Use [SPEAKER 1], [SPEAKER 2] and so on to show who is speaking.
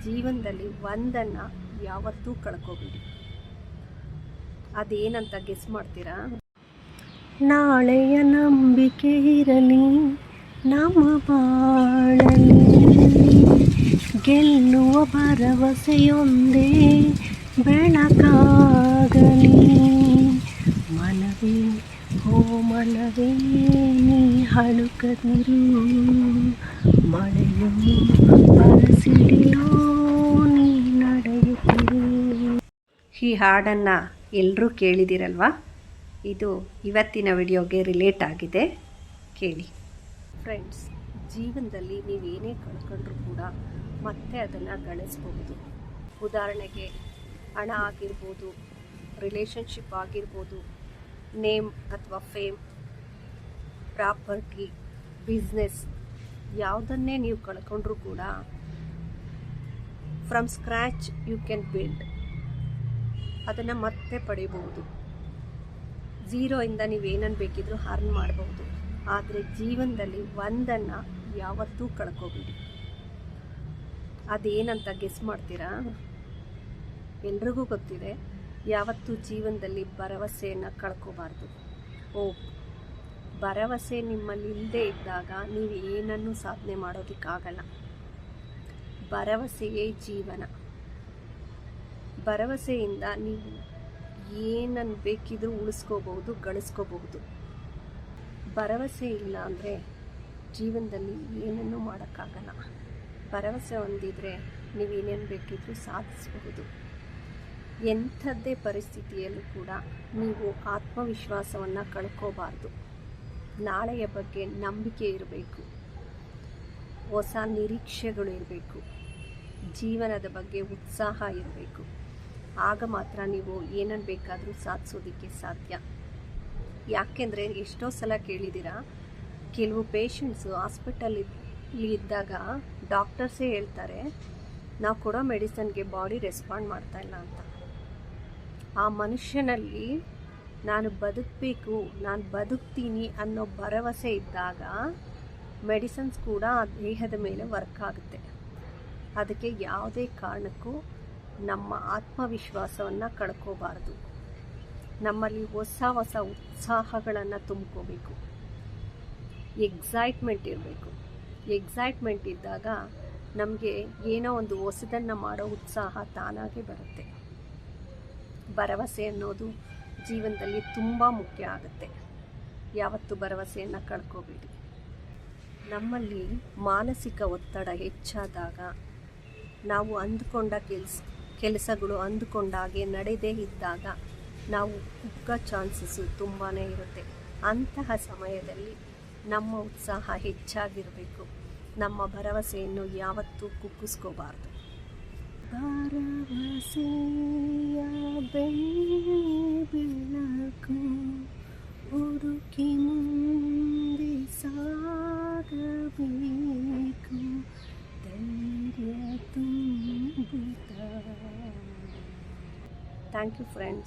[SPEAKER 1] ಜೀವನದಲ್ಲಿ ಒಂದನ್ನು ಯಾವತ್ತೂ ಕಳ್ಕೊಬೇಡಿ. ಅದೇನಂತ ಗೆಸ್ ಮಾಡ್ತೀರಾ? ನಾಳೆಯ ನಂಬಿಕೆ ಇರಲಿ ನಮ್ಮ ಬಾಳಲಿ, ಗೆಲ್ಲುವ ಭರವಸೆಯೊಂದೇ ಬೆಳಕಾಗಲಿ. ಮನವೇ ಹೋ ಮನವೇ ನೀ ಹಳುಕದಿರು, ಮಳೆಯನ್ನು ಬರಸಿಡಿಲೋ ನೀ ನಡೆಯುತ್ತಿರು. ಈ ಹಾಡನ್ನು ಎಲ್ಲರೂ ಕೇಳಿದಿರಲ್ವಾ? ಇದು ಇವತ್ತಿನ ವಿಡಿಯೋಗೆ ರಿಲೇಟ್ ಆಗಿದೆ, ಕೇಳಿ. ಫ್ರೆಂಡ್ಸ್, ಜೀವನದಲ್ಲಿ ನೀವೇನೇ ಕಳ್ಕೊಂಡ್ರೂ ಕೂಡ ಮತ್ತೆ ಅದನ್ನು ಗಳಿಸ್ಬಹುದು. ಉದಾಹರಣೆಗೆ ಹಣ ಆಗಿರ್ಬೋದು, ರಿಲೇಷನ್ಶಿಪ್ ಆಗಿರ್ಬೋದು, ನೇಮ್ ಅಥವಾ ಫೇಮ್, ಪ್ರಾಪರ್ಟಿ, ಬಿಸ್ನೆಸ್, ಯಾವುದನ್ನೇ ನೀವು ಕಳ್ಕೊಂಡ್ರೂ ಕೂಡ from scratch you can build. ಅದನ್ನು ಮತ್ತೆ ಪಡಿಬಹುದು. ಝೀರೋಯಿಂದ ನೀವೇನನ್ನು ಬೇಕಿದ್ರೂ ಅರ್ನ್ ಮಾಡಬಹುದು. ಆದರೆ ಜೀವನದಲ್ಲಿ ಒಂದನ್ನು ಯಾವತ್ತೂ ಕಳ್ಕೊಬೇಡಿ. ಅದೇನಂತ ಗೆಸ್ ಮಾಡ್ತೀರಾ? ಎಲ್ರಿಗೂ ಗೊತ್ತಿದೆ, ಯಾವತ್ತೂ ಜೀವನದಲ್ಲಿ ಭರವಸೆಯನ್ನು ಕಳ್ಕೋಬಾರ್ದು. ಭರವಸೆ ನಿಮ್ಮಲ್ಲಿ ಇಲ್ಲದೆ ಇದ್ದಾಗ ನೀವು ಏನನ್ನೂ ಸಾಧನೆ ಮಾಡೋದಕ್ಕಾಗಲ್ಲ. ಭರವಸೆಯೇ ಜೀವನ. ಭರವಸೆಯಿಂದ ನೀವು ಏನನ್ನು ಬೇಕಿದ್ರೂ ಉಳಿಸ್ಕೋಬಹುದು, ಗಳಿಸ್ಕೋಬಹುದು. ಭರವಸೆ ಇಲ್ಲ ಅಂದರೆ ಜೀವನದಲ್ಲಿ ಏನನ್ನೂ ಮಾಡೋಕ್ಕಾಗಲ್ಲ. ಭರವಸೆ ಹೊಂದಿದರೆ ನೀವೇನೇನು ಬೇಕಿದ್ರೂ ಸಾಧಿಸಬಹುದು. ಎಂಥದ್ದೇ ಪರಿಸ್ಥಿತಿಯಲ್ಲೂ ಕೂಡ ನೀವು ಆತ್ಮವಿಶ್ವಾಸವನ್ನು ಕಳ್ಕೋಬಾರ್ದು. ನಾಳೆಯ ಬಗ್ಗೆ ನಂಬಿಕೆ ಇರಬೇಕು, ಹೊಸ ನಿರೀಕ್ಷೆಗಳು ಇರಬೇಕು, ಜೀವನದ ಬಗ್ಗೆ ಉತ್ಸಾಹ ಇರಬೇಕು. ಆಗ ಮಾತ್ರ ನೀವು ಏನನ್ನು ಬೇಕಾದರೂ ಸಾಧಿಸೋದಕ್ಕೆ ಸಾಧ್ಯ. ಯಾಕೆಂದರೆ ಎಷ್ಟೋ ಸಲ ಕೇಳಿದ್ದೀರಾ, ಕೆಲವು ಪೇಷಂಟ್ಸು ಹಾಸ್ಪಿಟಲ್ ಇದ್ದಾಗ ಡಾಕ್ಟರ್ಸೇ ಹೇಳ್ತಾರೆ, ನಾವು ಕೊಡೋ ಮೆಡಿಸನ್ಗೆ ಬಾಡಿ ರೆಸ್ಪಾಂಡ್ ಮಾಡ್ತಾಯಿಲ್ಲ ಅಂತ. ಆ ಮನುಷ್ಯನಲ್ಲಿ ನಾನು ಬದುಕಬೇಕು, ನಾನು ಬದುಕ್ತೀನಿ ಅನ್ನೋ ಭರವಸೆ ಇದ್ದಾಗ ಮೆಡಿಸನ್ಸ್ ಕೂಡ ಆ ದೇಹದ ಮೇಲೆ ವರ್ಕ್ ಆಗುತ್ತೆ. ಅದಕ್ಕೆ ಯಾವುದೇ ಕಾರಣಕ್ಕೂ ನಮ್ಮ ಆತ್ಮವಿಶ್ವಾಸವನ್ನು ಕಳ್ಕೋಬಾರ್ದು. ನಮ್ಮಲ್ಲಿ ಹೊಸ ಹೊಸ ಉತ್ಸಾಹಗಳನ್ನು ತುಂಬ್ಕೋಬೇಕು. ಎಕ್ಸೈಟ್ಮೆಂಟ್ ಇರಬೇಕು. ಎಕ್ಸೈಟ್ಮೆಂಟ್ ಇದ್ದಾಗ ನಮಗೆ ಏನೋ ಒಂದು ಹೊಸದನ್ನು ಮಾಡೋ ಉತ್ಸಾಹ ತಾನಾಗೇ ಬರುತ್ತೆ. ಭರವಸೆ ಅನ್ನೋದು ಜೀವನದಲ್ಲಿ ತುಂಬ ಮುಖ್ಯ ಆಗುತ್ತೆ. ಯಾವತ್ತೂ ಭರವಸೆಯನ್ನು ಕಳ್ಕೋಬೇಡಿ. ನಮ್ಮಲ್ಲಿ ಮಾನಸಿಕ ಒತ್ತಡ ಹೆಚ್ಚಾದಾಗ ನಾವು ಅಂದುಕೊಂಡ ಕೆಲಸಗಳು ಅಂದುಕೊಂಡಾಗೆ ನಡೆದೇ ಇದ್ದಾಗ ನಾವು ಕುಗ್ಗೋ ಚಾನ್ಸಸ್ಸು ತುಂಬಾ ಇರುತ್ತೆ. ಅಂತಹ ಸಮಯದಲ್ಲಿ ನಮ್ಮ ಉತ್ಸಾಹ ಹೆಚ್ಚಾಗಿರಬೇಕು. ನಮ್ಮ ಭರವಸೆಯನ್ನು ಯಾವತ್ತೂ ಕುಗ್ಗಿಸ್ಕೋಬಾರ್ದು. ಭರವಸೆಯ ಬೆಳಕು ಹುಡುಕಿ ಮುಂದೆ ಸಾಗಬೇಕು, ಧೈರ್ಯ ತುಂಬುತ್ತಾ. Thank you friends.